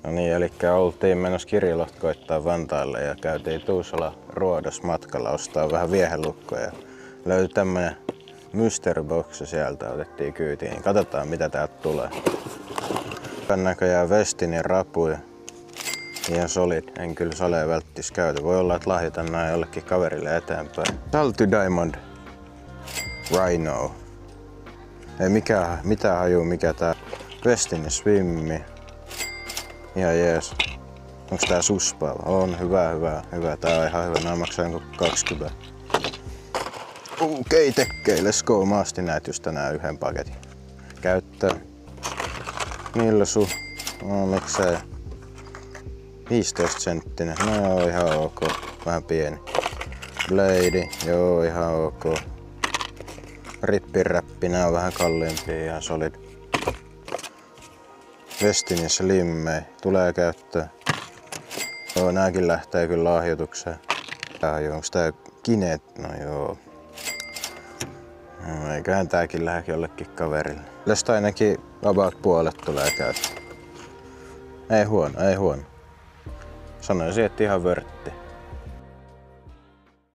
No niin, eli oltiin menossa Kirjolahta koittaa Vantaalle ja käytiin Tuusula Ruodos matkalla ostaa vähän viehelukkoja. Löytyi tämmönen mystery box sieltä, otettiin kyytiin, niin katsotaan mitä täältä tulee. Tän näköjään Westinin rapuja. Ihan solid, en kyllä salee välttis käytä. Voi olla, että lahjoitan nää jollekin kaverille eteenpäin. Salty Diamond Rhino. Ei mitään hajuu mikä tää. Westinin Swimmi. Ihan jees. Onks tää suspaava? On, hyvä. Tää on ihan hyvä. Nää maksaa jonkun 20. Okei, tekkei, let's go. Mä astin näitä just tänään yhden paketin. Käyttää. Nilsu. No miksei. 15 senttinen. No ihan ok. Vähän pieni. Blade. Joo, ihan ok. Rippiräppi. Nää on vähän kalliimpia. Ihan solid. Westinin Slimmei. Tulee käyttöön. Joo, nääkin lähtee kyllä lahjoitukseen. Onks tää Kinet? No joo. No, eiköhän tääkin lähde jollekin kaverille. Tästä ainakin about puolet tulee käyttöön. Ei huono. Sanoisin, että ihan vörtti.